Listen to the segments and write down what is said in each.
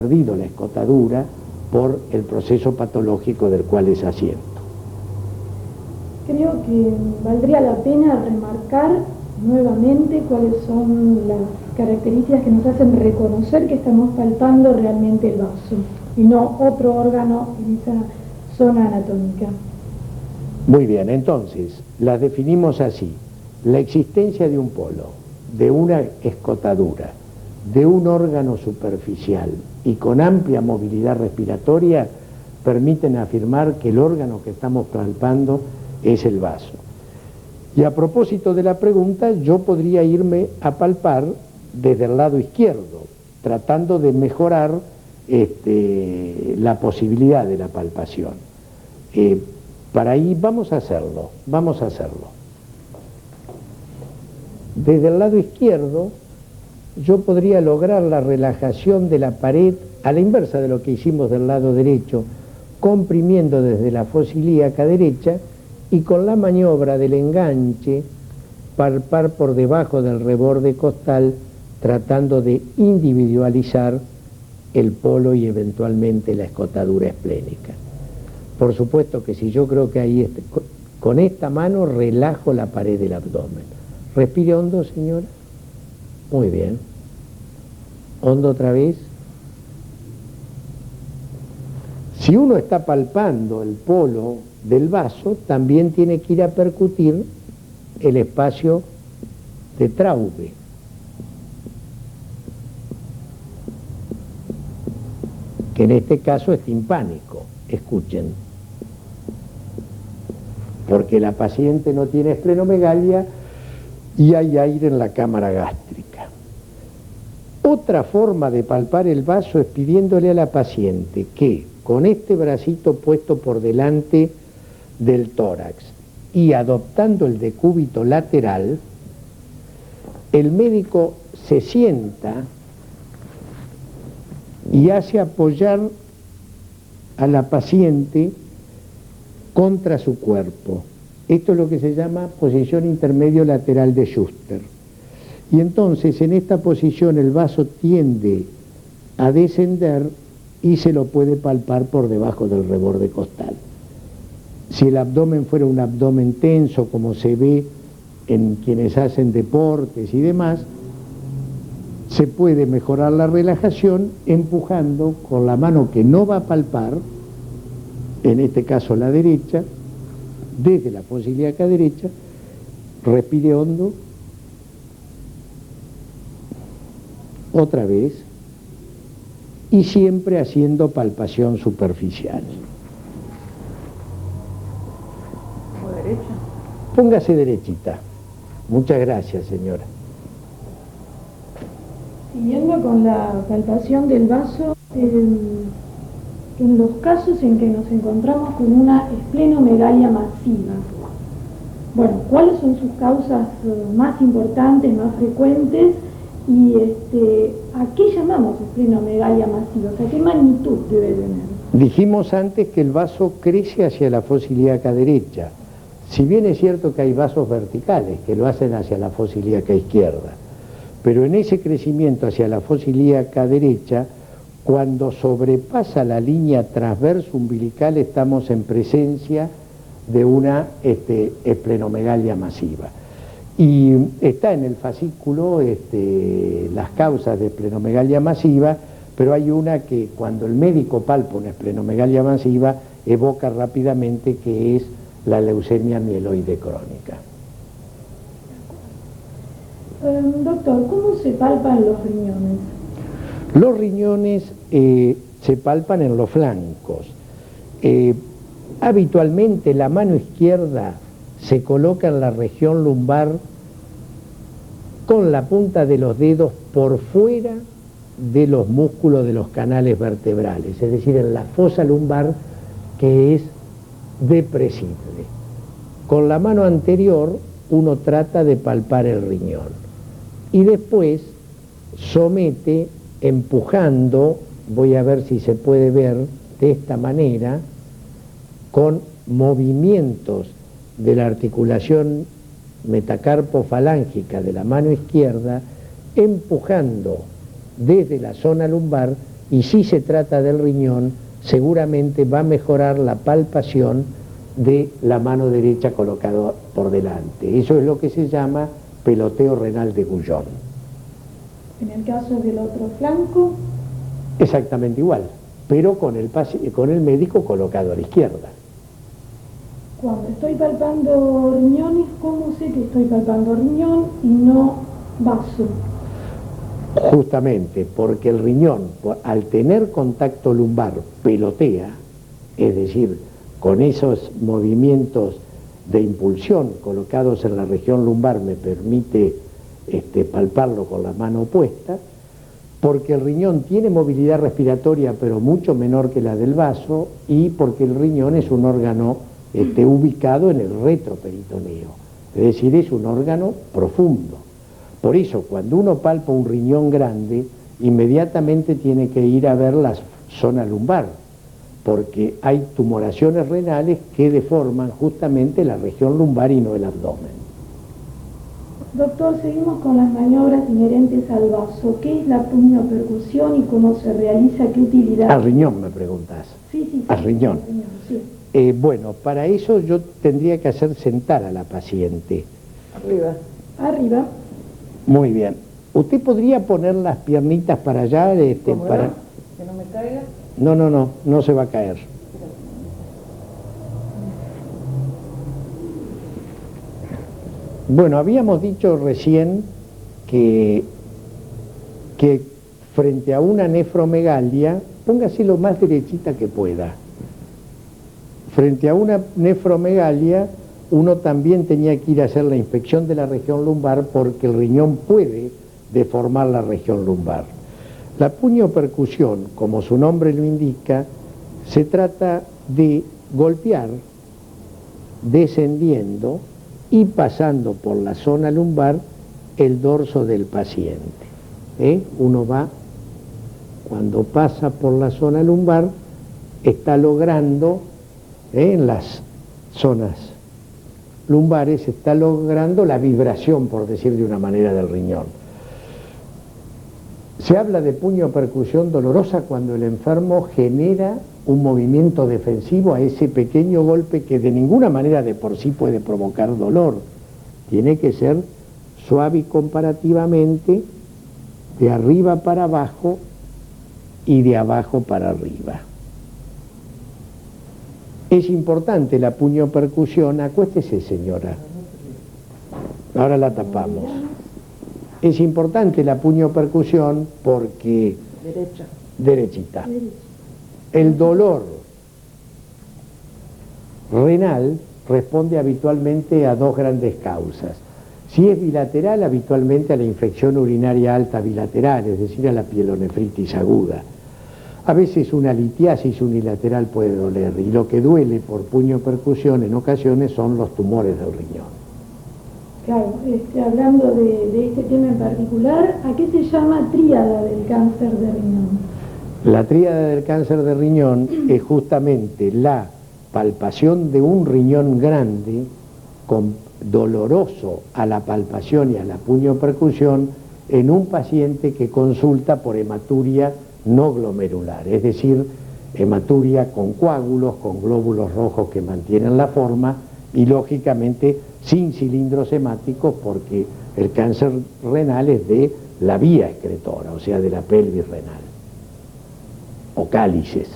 perdido la escotadura por el proceso patológico del cual es asiento. Creo que valdría la pena remarcar nuevamente cuáles son las características que nos hacen reconocer que estamos palpando realmente el vaso y no otro órgano en esa zona anatómica. Muy bien, entonces las definimos así: la existencia de un polo, de una escotadura, de un órgano superficial y con amplia movilidad respiratoria permiten afirmar que el órgano que estamos palpando es el vaso. Y a propósito de la pregunta, yo podría irme a palpar desde el lado izquierdo, tratando de mejorar la posibilidad de la palpación. Para ahí vamos a hacerlo. Desde el lado izquierdo yo podría lograr la relajación de la pared a la inversa de lo que hicimos del lado derecho, comprimiendo desde la fosa ilíaca derecha y con la maniobra del enganche palpar por debajo del reborde costal, tratando de individualizar el polo y eventualmente la escotadura esplénica. Por supuesto que si yo creo que ahí con esta mano relajo la pared del abdomen. Respire hondo, señora. Muy bien. Hondo otra vez. Si uno está palpando el polo del vaso, también tiene que ir a percutir el espacio de Traube. Que en este caso es timpánico. Escuchen. Porque la paciente no tiene esplenomegalia y hay aire en la cámara gástrica. Otra forma de palpar el vaso es pidiéndole a la paciente que con este bracito puesto por delante del tórax y adoptando el decúbito lateral, el médico se sienta y hace apoyar a la paciente contra su cuerpo. Esto es lo que se llama posición intermedio lateral de Schuster. Y entonces en esta posición el vaso tiende a descender y se lo puede palpar por debajo del reborde costal. Si el abdomen fuera un abdomen tenso, como se ve en quienes hacen deportes y demás, se puede mejorar la relajación empujando con la mano que no va a palpar, en este caso la derecha, desde la fosa ilíaca derecha. Respire hondo. Otra vez. Y siempre haciendo palpación superficial. ¿O derecha? Póngase derechita. Muchas gracias, señora. Siguiendo con la palpación del vaso, en los casos en que nos encontramos con una esplenomegalia masiva, bueno, ¿cuáles son sus causas más importantes, más frecuentes? Y ¿a qué llamamos esplenomegalia masiva? O sea, ¿qué magnitud debe tener? Dijimos antes que el vaso crece hacia la fosa ilíaca derecha. Si bien es cierto que hay vasos verticales que lo hacen hacia la fosa ilíaca izquierda, pero en ese crecimiento hacia la fosa ilíaca derecha, cuando sobrepasa la línea transverso umbilical, estamos en presencia de una esplenomegalia masiva. Y está en el fascículo las causas de esplenomegalia masiva, pero hay una que cuando el médico palpa una esplenomegalia masiva evoca rápidamente, que es la leucemia mieloide crónica. Doctor, ¿cómo se palpan los riñones? Los riñones se palpan en los flancos. Habitualmente la mano izquierda se coloca en la región lumbar con la punta de los dedos por fuera de los músculos de los canales vertebrales, es decir, en la fosa lumbar, que es depresible. Con la mano anterior uno trata de palpar el riñón y después somete empujando, voy a ver si se puede ver de esta manera, con movimientos de la articulación metacarpofalángica de la mano izquierda, empujando desde la zona lumbar y si se trata del riñón, seguramente va a mejorar la palpación de la mano derecha colocada por delante. Eso es lo que se llama peloteo renal de Guyon. En el caso del otro flanco, Exactamente igual, pero con el médico colocado a la izquierda. cuando estoy palpando riñones, ¿cómo sé que estoy palpando riñón y no vaso? Justamente porque el riñón, al tener contacto lumbar, pelotea, es decir, con esos movimientos de impulsión colocados en la región lumbar me permite palparlo con la mano opuesta, porque el riñón tiene movilidad respiratoria pero mucho menor que la del vaso y porque el riñón es un órgano ubicado en el retroperitoneo, es decir, es un órgano profundo. Por eso, cuando uno palpa un riñón grande, inmediatamente tiene que ir a ver la zona lumbar, porque hay tumoraciones renales que deforman justamente la región lumbar y no el abdomen. Doctor, seguimos con las maniobras inherentes al vaso. ¿Qué es la puniopercusión y cómo se realiza? ¿Qué utilidad? Al riñón me preguntás. Sí. Al riñón. Sí. Bueno, para eso yo tendría que hacer sentar a la paciente. Arriba. Muy bien. ¿Usted podría poner las piernitas para allá? ¿Cómo para... no? ¿Que no me caiga? No se va a caer. Bueno, habíamos dicho recién que frente a una nefromegalia, póngase lo más derechita que pueda. Frente a una nefromegalia, uno también tenía que ir a hacer la inspección de la región lumbar porque el riñón puede deformar la región lumbar. La puniopercusión, como su nombre lo indica, se trata de golpear descendiendo y pasando por la zona lumbar el dorso del paciente. Uno va, cuando pasa por la zona lumbar, está logrando, en las zonas lumbares, está logrando la vibración, por decir de una manera, del riñón. Se habla de puniopercusión dolorosa cuando el enfermo genera un movimiento defensivo a ese pequeño golpe que de ninguna manera de por sí puede provocar dolor. Tiene que ser suave y comparativamente, de arriba para abajo y de abajo para arriba. Es importante la puniopercusión. Acuéstese, señora. Ahora la tapamos. Es importante la puniopercusión porque... Derechita. El dolor renal responde habitualmente a dos grandes causas. Si es bilateral, habitualmente a la infección urinaria alta bilateral, es decir, a la pielonefritis aguda. A veces una litiasis unilateral puede doler y lo que duele por puniopercusión en ocasiones son los tumores del riñón. Claro, hablando de este tema en particular, ¿a qué se llama tríada del cáncer de riñón? La tríada del cáncer de riñón es justamente la palpación de un riñón grande, doloroso a la palpación y a la puniopercusión, en un paciente que consulta por hematuria no glomerular, es decir, hematuria con coágulos, con glóbulos rojos que mantienen la forma y lógicamente sin cilindros hemáticos porque el cáncer renal es de la vía excretora, o sea, de la pelvis renal o cálices.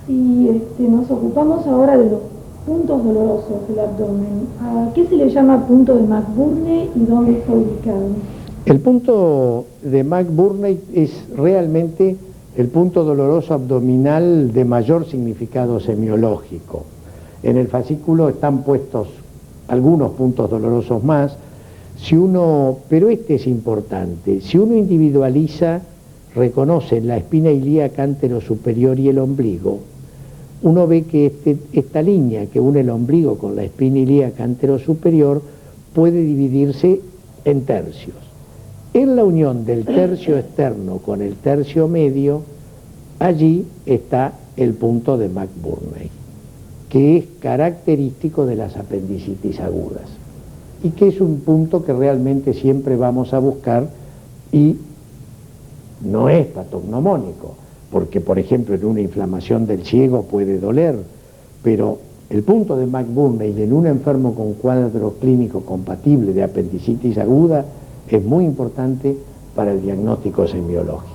Y nos ocupamos ahora de los puntos dolorosos del abdomen. ¿A qué se le llama punto de McBurney y dónde está ubicado? El punto de McBurney es realmente el punto doloroso abdominal de mayor significado semiológico. En el fascículo están puestos algunos puntos dolorosos más, pero este es importante. Si uno individualiza, reconoce la espina ilíaca anterosuperior y el ombligo, uno ve que esta línea que une el ombligo con la espina ilíaca anterosuperior puede dividirse en tercios. En la unión del tercio externo con el tercio medio, allí está el punto de McBurney, que es característico de las apendicitis agudas y que es un punto que realmente siempre vamos a buscar y no es patognomónico, porque por ejemplo en una inflamación del ciego puede doler, pero el punto de McBurney en un enfermo con cuadro clínico compatible de apendicitis aguda es muy importante para el diagnóstico semiológico.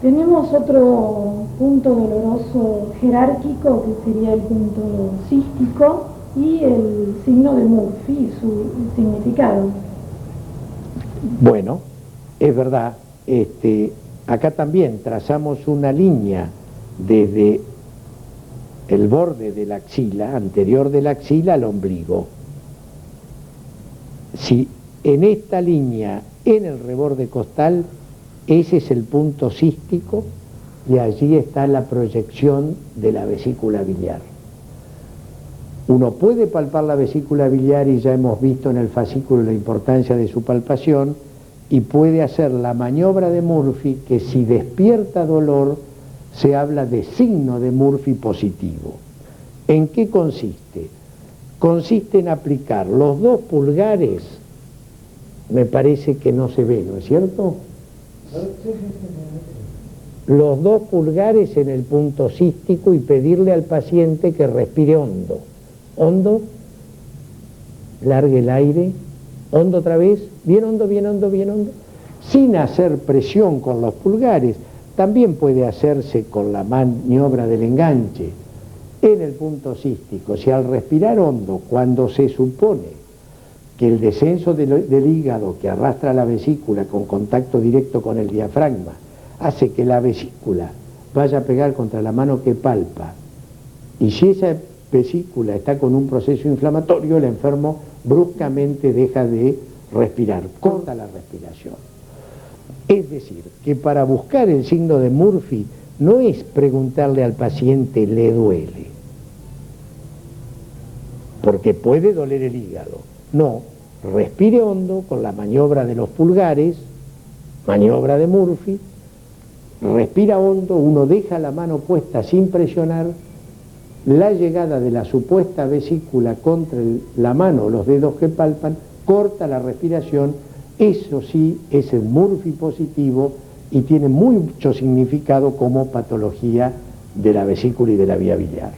Tenemos otro punto doloroso jerárquico, que sería el punto cístico, y el signo de Murphy y su significado. Bueno, es verdad, acá también trazamos una línea desde el borde de la axila, anterior de la axila al ombligo. Si en esta línea, en el reborde costal, ese es el punto cístico y allí está la proyección de la vesícula biliar. Uno puede palpar la vesícula biliar y ya hemos visto en el fascículo la importancia de su palpación, y puede hacer la maniobra de Murphy, que si despierta dolor se habla de signo de Murphy positivo. ¿En qué consiste? Consiste en aplicar los dos pulgares, me parece que no se ve, ¿no es cierto? Los dos pulgares en el punto cístico y pedirle al paciente que respire hondo. Hondo, largue el aire, hondo otra vez, bien hondo, bien hondo, bien hondo, sin hacer presión con los pulgares. También puede hacerse con la maniobra del enganche en el punto cístico. Si al respirar hondo, cuando se supone que el descenso del hígado que arrastra la vesícula con contacto directo con el diafragma hace que la vesícula vaya a pegar contra la mano que palpa, y si esa vesícula está con un proceso inflamatorio, el enfermo bruscamente deja de respirar, corta la respiración. Es decir, que para buscar el signo de Murphy no es preguntarle al paciente ¿le duele?, porque puede doler el hígado. No, respire hondo con la maniobra de los pulgares, maniobra de Murphy, respira hondo, uno deja la mano puesta sin presionar, la llegada de la supuesta vesícula contra la mano, los dedos que palpan, corta la respiración. Eso sí es el Murphy positivo y tiene mucho significado como patología de la vesícula y de la vía biliar.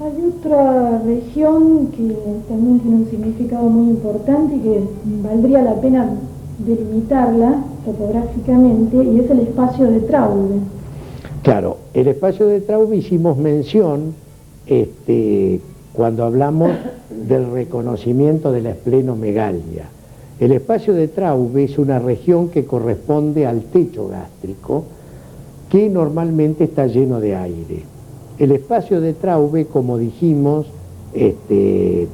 Hay otra región que también tiene un significado muy importante y que valdría la pena delimitarla topográficamente, y es el espacio de Traube. Claro, el espacio de Traube hicimos mención cuando hablamos del reconocimiento de la esplenomegalia. El espacio de Traube es una región que corresponde al techo gástrico, que normalmente está lleno de aire. El espacio de Traube, como dijimos,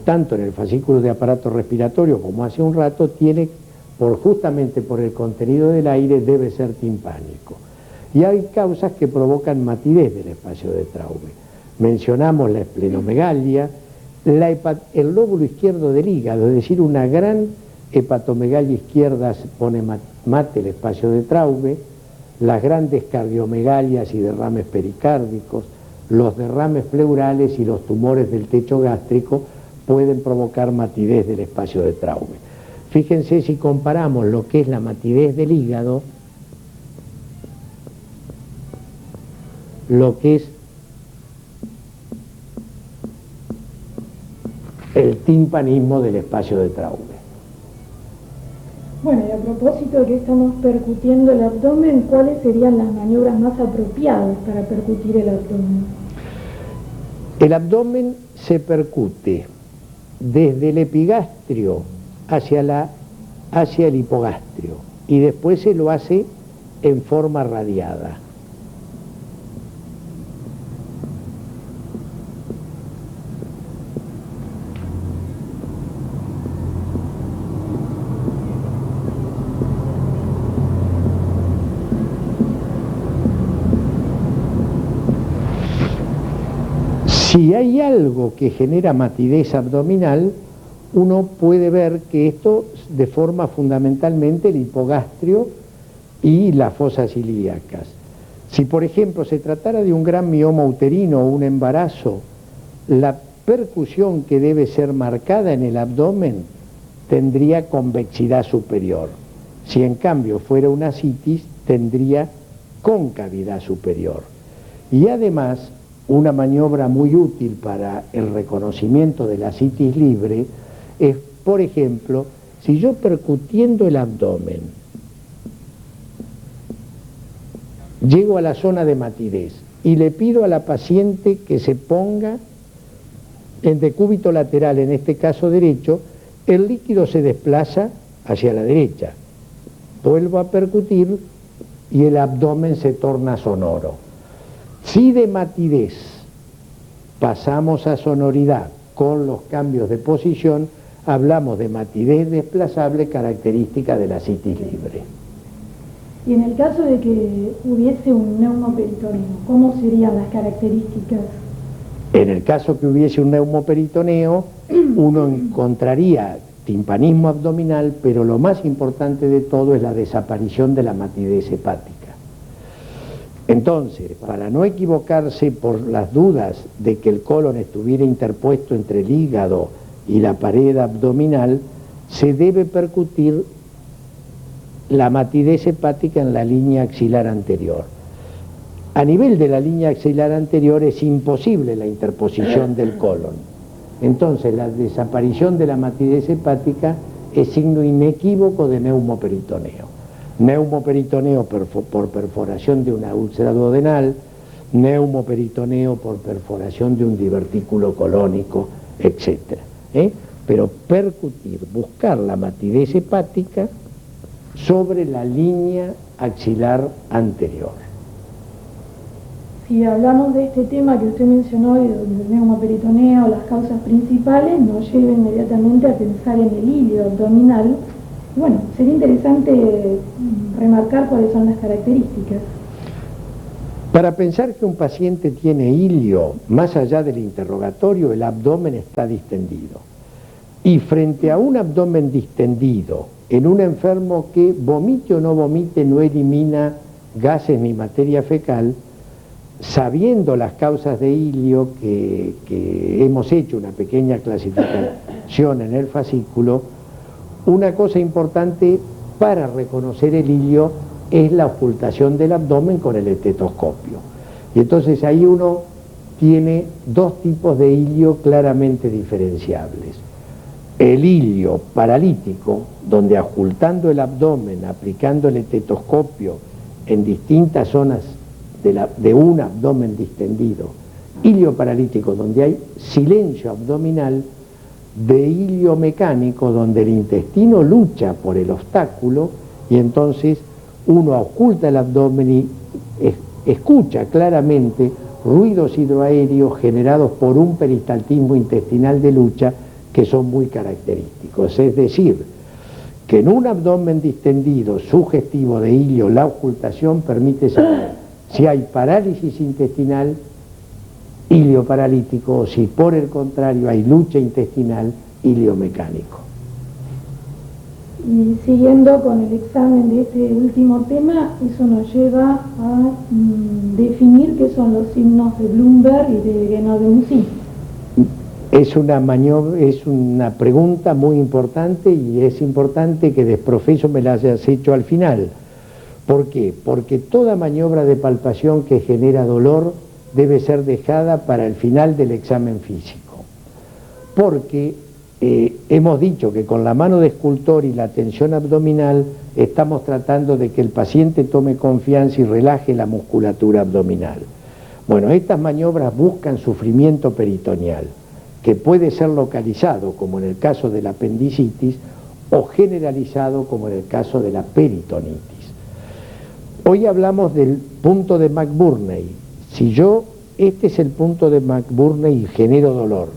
tanto en el fascículo de aparato respiratorio como hace un rato, tiene, justamente por el contenido del aire, debe ser timpánico. Y hay causas que provocan matidez del espacio de Traube. Mencionamos la esplenomegalia, el lóbulo izquierdo del hígado, es decir, una gran hepatomegalia izquierda pone mate el espacio de Traube, las grandes cardiomegalias y derrames pericárdicos, los derrames pleurales y los tumores del techo gástrico pueden provocar matidez del espacio de Traube. Fíjense, si comparamos lo que es la matidez del hígado, lo que es el timpanismo del espacio de Traube. Bueno, y a propósito de que estamos percutiendo el abdomen, ¿cuáles serían las maniobras más apropiadas para percutir el abdomen? El abdomen se percute desde el epigastrio hacia el hipogastrio, y después se lo hace en forma radiada. Si hay algo que genera matidez abdominal, uno puede ver que esto deforma fundamentalmente el hipogastrio y las fosas ilíacas. Si por ejemplo se tratara de un gran mioma uterino o un embarazo, la percusión que debe ser marcada en el abdomen tendría convexidad superior. Si en cambio fuera una citis, tendría concavidad superior. Y además, una maniobra muy útil para el reconocimiento de la citis libre es, por ejemplo, si yo percutiendo el abdomen llego a la zona de matidez y le pido a la paciente que se ponga en decúbito lateral, en este caso derecho, el líquido se desplaza hacia la derecha. Vuelvo a percutir y el abdomen se torna sonoro. Si de matidez pasamos a sonoridad con los cambios de posición, hablamos de matidez desplazable característica de la citis libre. Y en el caso de que hubiese un neumoperitoneo, ¿cómo serían las características? En el caso que hubiese un neumoperitoneo, uno encontraría timpanismo abdominal, pero lo más importante de todo es la desaparición de la matidez hepática. Entonces, para no equivocarse por las dudas de que el colon estuviera interpuesto entre el hígado y la pared abdominal, se debe percutir la matidez hepática en la línea axilar anterior. A nivel de la línea axilar anterior es imposible la interposición del colon. Entonces, la desaparición de la matidez hepática es signo inequívoco de neumoperitoneo. Neumoperitoneo por perforación de una úlcera duodenal, neumoperitoneo por perforación de un divertículo colónico, etc. Pero percutir, buscar la matidez hepática sobre la línea axilar anterior. Si hablamos de este tema que usted mencionó, del neumoperitoneo, las causas principales, nos lleva inmediatamente a pensar en el ilio abdominal. Bueno, sería interesante remarcar cuáles son las características. Para pensar que un paciente tiene ilio, más allá del interrogatorio, el abdomen está distendido. Y frente a un abdomen distendido, en un enfermo que vomite o no vomite, no elimina gases ni materia fecal, sabiendo las causas de ilio, que hemos hecho una pequeña clasificación en el fascículo, una cosa importante para reconocer el ilio es la ocultación del abdomen con el estetoscopio. Y entonces ahí uno tiene dos tipos de ilio claramente diferenciables. El ilio paralítico, donde ocultando el abdomen, aplicando el estetoscopio en distintas zonas de un abdomen distendido, ilio paralítico donde hay silencio abdominal, de ilio mecánico donde el intestino lucha por el obstáculo y entonces uno oculta el abdomen y escucha claramente ruidos hidroaéreos generados por un peristaltismo intestinal de lucha que son muy característicos. Es decir, que en un abdomen distendido sugestivo de ilio la ocultación permite saber si hay parálisis intestinal, ilio paralítico, o si por el contrario hay lucha intestinal, ilio mecánico. Y siguiendo con el examen de este último tema, eso nos lleva a definir qué son los signos de Bloomberg y de Guénon de Mussy. Es una pregunta muy importante y es importante que desprofeso me la hayas hecho al final. ¿Por qué? Porque toda maniobra de palpación que genera dolor debe ser dejada para el final del examen físico. Porque hemos dicho que con la mano de escultor y la tensión abdominal estamos tratando de que el paciente tome confianza y relaje la musculatura abdominal. Bueno, estas maniobras buscan sufrimiento peritoneal, que puede ser localizado, como en el caso de la apendicitis, o generalizado, como en el caso de la peritonitis. Hoy hablamos del punto de McBurney. Si este es el punto de McBurney y genero dolor,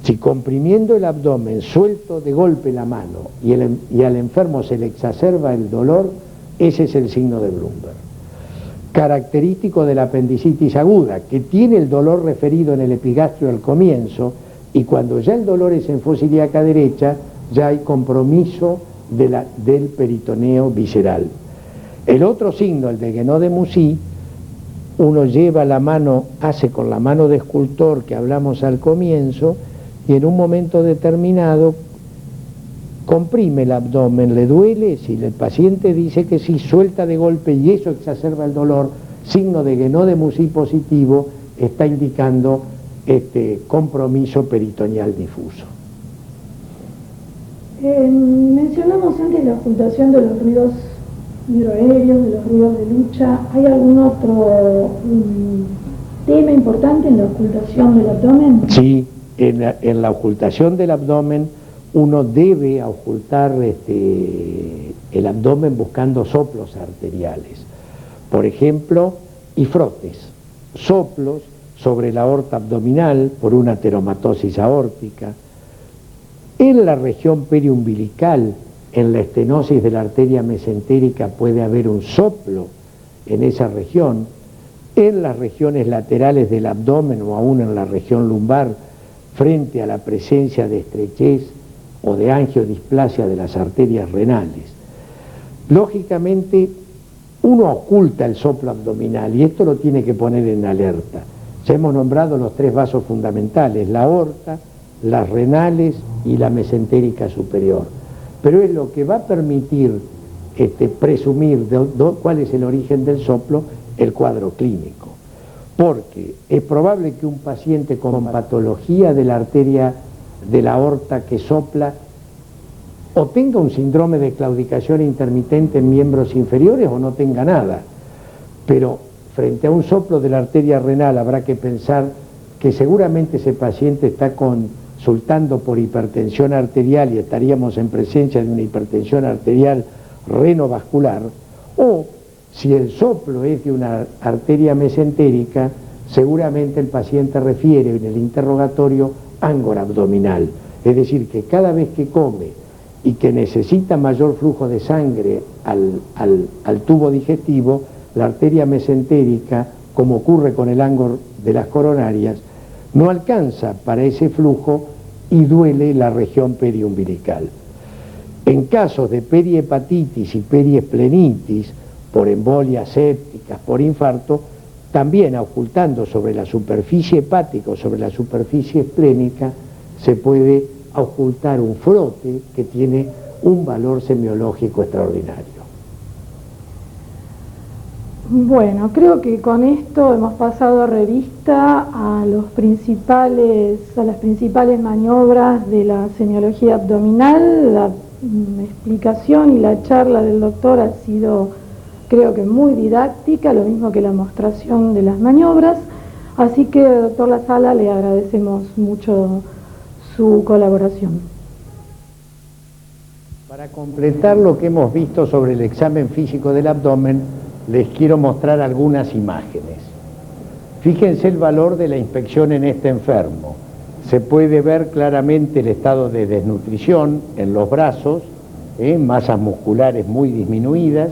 si comprimiendo el abdomen suelto de golpe la mano y al enfermo se le exacerba el dolor, ese es el signo de Bloomberg. Característico de la apendicitis aguda, que tiene el dolor referido en el epigastrio al comienzo, y cuando ya el dolor es en fosa ilíaca derecha, ya hay compromiso del peritoneo visceral. El otro signo, el de Guénon de Mussy, uno lleva la mano, hace con la mano de escultor que hablamos al comienzo, y en un momento determinado comprime el abdomen, le duele, si el paciente dice que sí, suelta de golpe y eso exacerba el dolor, signo de que no de MUSI positivo, está indicando compromiso peritoneal difuso. Mencionamos antes la ocultación de los ruidos hidroaéreos, de los ruidos de lucha. ¿Hay algún otro tema importante en la ocultación del abdomen? Sí, en la ocultación del abdomen uno debe ocultar el abdomen buscando soplos arteriales. Por ejemplo, y frotes, soplos sobre la aorta abdominal por una ateromatosis aórtica. En la región periumbilical, en la estenosis de la arteria mesentérica puede haber un soplo en esa región. En las regiones laterales del abdomen o aún en la región lumbar, frente a la presencia de estrechez o de angiodisplasia de las arterias renales. Lógicamente, uno oculta el soplo abdominal y esto lo tiene que poner en alerta. Ya hemos nombrado los tres vasos fundamentales, la aorta, las renales y la mesentérica superior. Pero es lo que va a permitir presumir cuál es el origen del soplo, el cuadro clínico. Porque es probable que un paciente con patología de la arteria de la aorta que sopla o tenga un síndrome de claudicación intermitente en miembros inferiores o no tenga nada. Pero frente a un soplo de la arteria renal habrá que pensar que seguramente ese paciente está consultando por hipertensión arterial y estaríamos en presencia de una hipertensión arterial renovascular, o si el soplo es de una arteria mesentérica, seguramente el paciente refiere en el interrogatorio ángora abdominal, es decir, que cada vez que come y que necesita mayor flujo de sangre al tubo digestivo, la arteria mesentérica, como ocurre con el ángor de las coronarias, no alcanza para ese flujo y duele la región periumbilical. En casos de perihepatitis y periesplenitis, por embolias sépticas, por infarto, también ocultando sobre la superficie hepática o sobre la superficie esplénica, se puede ocultar un frote que tiene un valor semiológico extraordinario. Bueno, creo que con esto hemos pasado revista a las principales maniobras de la semiología abdominal. La explicación y la charla del doctor ha sido, creo que muy didáctica, lo mismo que la mostración de las maniobras. Así que, doctor La Sala, le agradecemos mucho su colaboración. Para completar lo que hemos visto sobre el examen físico del abdomen, les quiero mostrar algunas imágenes. Fíjense el valor de la inspección en este enfermo. Se puede ver claramente el estado de desnutrición en los brazos, masas musculares muy disminuidas,